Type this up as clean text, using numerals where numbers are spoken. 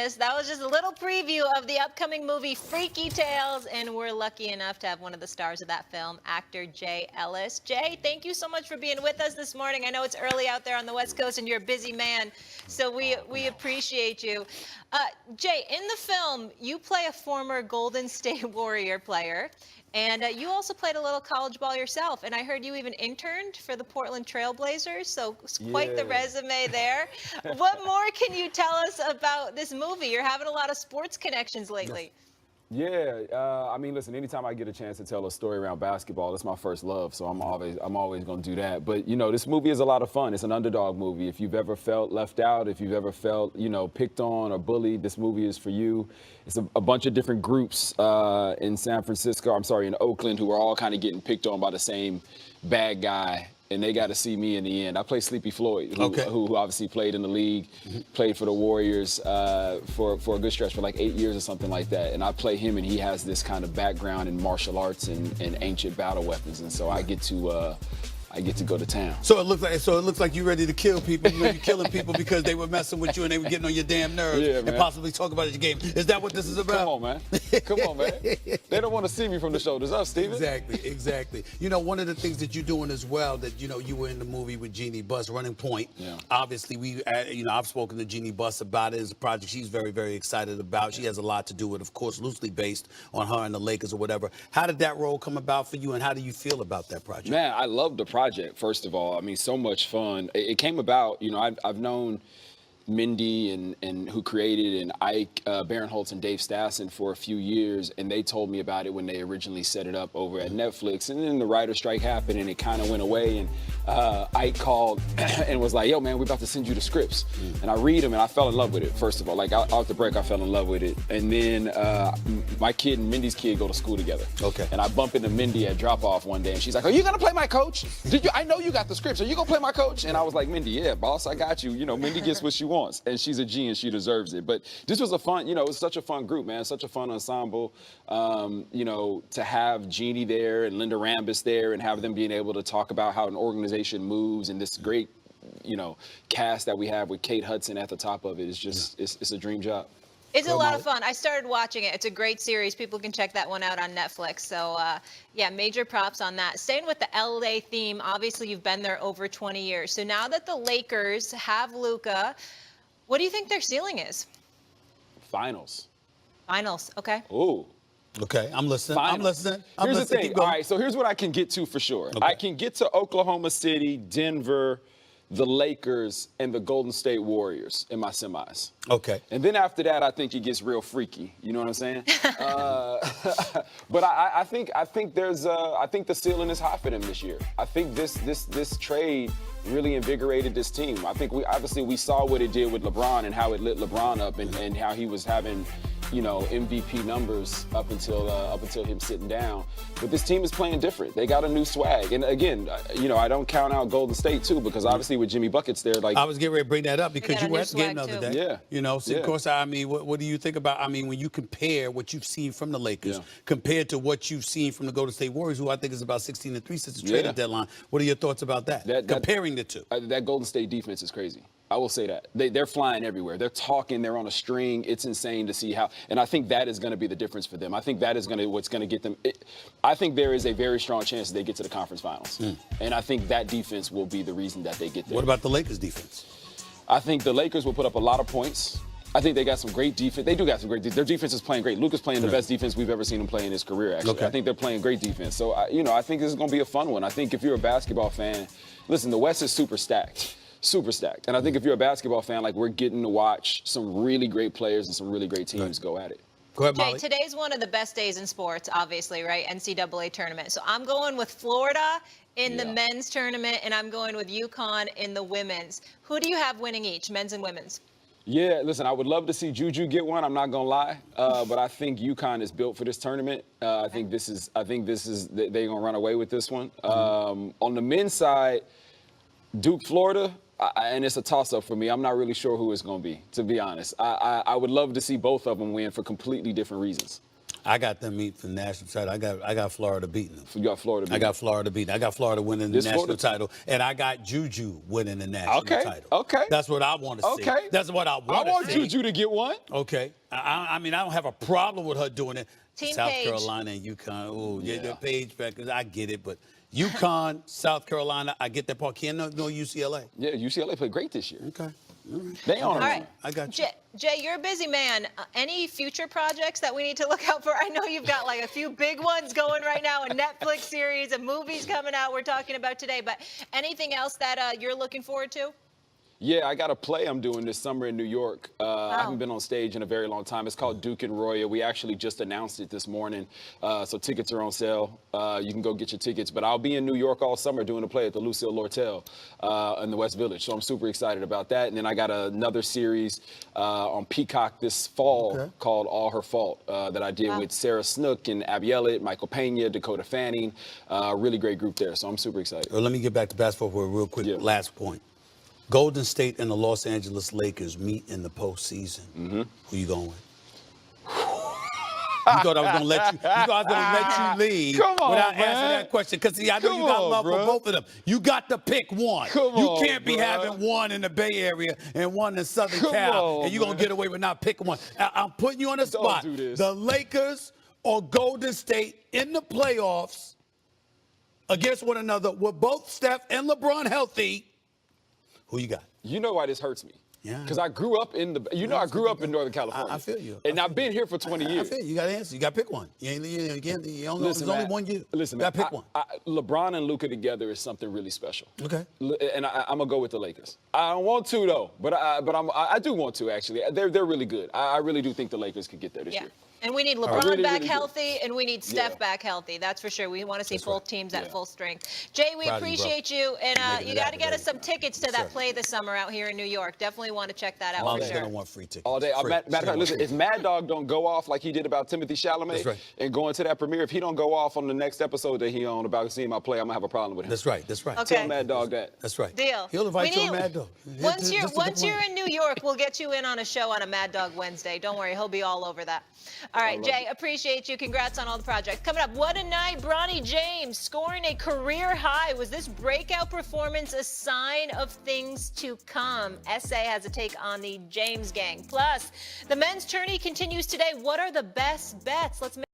this. That was just a little preview of the upcoming movie Freaky Tales, and we're lucky enough to have one of the stars of that film, actor Jay Ellis. Jay, thank you so much for being with us this morning. I know it's early out there on the West Coast, and you're a busy man, so we appreciate you. Jay, in the film, you play a former Golden State Warrior player, and you also played a little college ball yourself, and I heard you even interned for the Portland Trail Blazers, so it's quite the resume there. What more can you tell us about this movie? You're having a lot of sports connections lately. Yeah, I mean, listen, anytime I get a chance to tell a story around basketball, it's my first love, so I'm always going to do that. But, you know, this movie is a lot of fun. It's an underdog movie. If you've ever felt left out, if you've ever felt, you know, picked on or bullied, this movie is for you. It's a bunch of different groups in in Oakland, who are all kind of getting picked on by the same bad guy. And they got to see me in the end. I play Sleepy Floyd, who obviously played in the league, played for the Warriors for a good stretch, for like 8 years or something like that. And I play him, and he has this kind of background in martial arts and ancient battle weapons. And so I get to go to town. So it looks like you're ready to kill people. You know, you're killing people because they were messing with you and they were getting on your damn nerves and possibly talk about your game. Is that what this is about? Come on, man. Come on, man. They don't want to see me from the shoulders up, Steven. Exactly. You know, one of the things that you're doing as well, that, you know, you were in the movie with Jeannie Buss, Running Point. Yeah. Obviously, I've spoken to Jeannie Buss about it. It's a project she's very, very excited about. She has a lot to do with, of course, loosely based on her and the Lakers or whatever. How did that role come about for you, and how do you feel about that project? Man, I love the project. First of all, I mean, so much fun. It came about, you know, I've known Mindy and who created, and Ike Barinholtz and Dave Stassen for a few years, and they told me about it when they originally set it up over at Netflix. And then the writer's strike happened, and it kind of went away. And Ike called and was like, "Yo, man, we're about to send you the scripts." And I read them, and I fell in love with it. First of all, like out the break, I fell in love with it. And then my kid and Mindy's kid go to school together. Okay. And I bump into Mindy at drop off one day, and she's like, "Are you gonna play my coach? I know you got the scripts. Are you gonna play my coach?" And I was like, "Mindy, yeah, boss, I got you. You know, Mindy gets what she wants." And she's a G, and she deserves it. But this was a fun, you know, it was such a fun group, man, such a fun ensemble. You know, to have Jeannie there and Linda Rambis there, and have them being able to talk about how an organization moves, and this great, you know, cast that we have with Kate Hudson at the top of it is just, it's a dream job. It's a lot of fun. I started watching it. It's a great series. People can check that one out on Netflix. So, yeah, major props on that. Staying with the LA theme, obviously you've been there over 20 years. So now that the Lakers have Luka, what do you think their ceiling is? Finals. Finals, okay. Ooh. Okay, I'm listening. Finals. Here's the thing. All right, so here's what I can get to for sure. Okay. I can get to Oklahoma City, Denver, the Lakers, and the Golden State Warriors in my semis. Okay. And then after that, I think it gets real freaky. You know what I'm saying? But I think the ceiling is high for them this year. I think this trade really invigorated this team. I think we saw what it did with LeBron and how it lit LeBron up, and how he was having, you know, MVP numbers up until him sitting down. But this team is playing different. They got a new swag. And again, you know, I don't count out Golden State too, because obviously with Jimmy Buckets there, like, I was getting ready to bring that up because you were at the game the other day. Yeah. You know, so of course, I mean, what do you think about, I mean, when you compare what you've seen from the Lakers compared to what you've seen from the Golden State Warriors, who I think is about 16-3 since the trade deadline. What are your thoughts about that? Comparing the two. That Golden State defense is crazy. I will say that. They're flying everywhere. They're talking. They're on a string. It's insane to see how. And I think that is going to be the difference for them. I think that is what's going to get them. I think there is a very strong chance that they get to the conference finals. And I think that defense will be the reason that they get there. What about the Lakers defense? I think the Lakers will put up a lot of points. I think they got some great defense. They do got some great defense. Their defense is playing great. Luka's playing the best defense we've ever seen him play in his career, actually. I think they're playing great defense. So, I think this is going to be a fun one. I think if you're a basketball fan, listen, the West is super stacked. Super stacked. And I think if you're a basketball fan, like, we're getting to watch some really great players and some really great teams go at it. Go ahead, Molly. Jay, today's one of the best days in sports, obviously, right? NCAA tournament. So I'm going with Florida in the men's tournament, and I'm going with UConn in the women's. Who do you have winning each, men's and women's? Yeah, listen, I would love to see Juju get one. I'm not gonna lie, but I think UConn is built for this tournament. I think they're gonna run away with this one. On the men's side, Duke, Florida. And it's a toss-up for me. I'm not really sure who it's going to be, to be honest. I would love to see both of them win for completely different reasons. I got them meet for the national title. I got Florida beating them. You got Florida beating I got Florida beating. I got Florida winning the national title, and I got Juju winning the national title. Okay. That's what I want to see. Okay. That's what I want to see. I want Juju to get one. Okay. I mean, I don't have a problem with her doing it. Team South Page. Carolina and UConn. Oh, yeah, the Page back. I get it, but UConn, South Carolina, I get that part. Can't no UCLA. Yeah, UCLA played great this year. Okay. All right. They on All right. I got you. Jay, you're a busy man. Any future projects that we need to look out for? I know you've got like a few big ones going right now, a Netflix series, and movies coming out we're talking about today, but anything else that you're looking forward to? Yeah, I got a play I'm doing this summer in New York. I haven't been on stage in a very long time. It's called Duke and Roya. We actually just announced it this morning, so tickets are on sale. You can go get your tickets. But I'll be in New York all summer doing a play at the Lucille Lortel in the West Village. So I'm super excited about that. And then I got another series on Peacock this fall called All Her Fault that I did with Sarah Snook and Abby Elliott, Michael Pena, Dakota Fanning. Really great group there. So I'm super excited. Well, let me get back to basketball for a real quick last point. Golden State and the Los Angeles Lakers meet in the postseason. Who you going with? You thought I was gonna let you. You thought I was gonna let you leave without answering that question. Because I know you got love for both of them. You got to pick one. You can't be having one in the Bay Area and one in Southern Cal, and you're gonna get away with not picking one. I'm putting you on the spot. Do this. The Lakers or Golden State in the playoffs against one another with both Steph and LeBron healthy. Who you got? You know why this hurts me? Yeah. Because I grew up in I grew up in Northern California. I feel you. And I've been here for 20 years. I feel you. You got to answer. You got to pick one. There's only one you. Listen, you got to man, pick one. LeBron and Luka together is something really special. Okay. And I'm gonna go with the Lakers. I don't want to though, but I do want to actually. They're really good. I really do think the Lakers could get there this year. And we need LeBron back healthy, and we need Steph back healthy. That's for sure. We want to see both teams at full strength. Jay, we appreciate you, and you got to get us some tickets to that play this summer out here in New York. Definitely want to check that out for Mom's sure. gonna want free tickets. All day. Matter of fact, listen, if Mad Dog don't go off like he did about Timothy Chalamet and going to that premiere, if he don't go off on the next episode that he on about seeing my play, I'm gonna have a problem with him. That's right. Okay. Tell Mad Dog that. That's right. Deal. He'll invite you on Mad Dog. Once you're in New York, we'll get you in on a show on a Mad Dog Wednesday. Don't worry, he'll be all over that. All right, Jay, appreciate you. Congrats on all the projects. Coming up, what a night. Bronny James scoring a career high. Was this breakout performance a sign of things to come? SA has a take on the James gang. Plus, the men's tourney continues today. What are the best bets? Let's make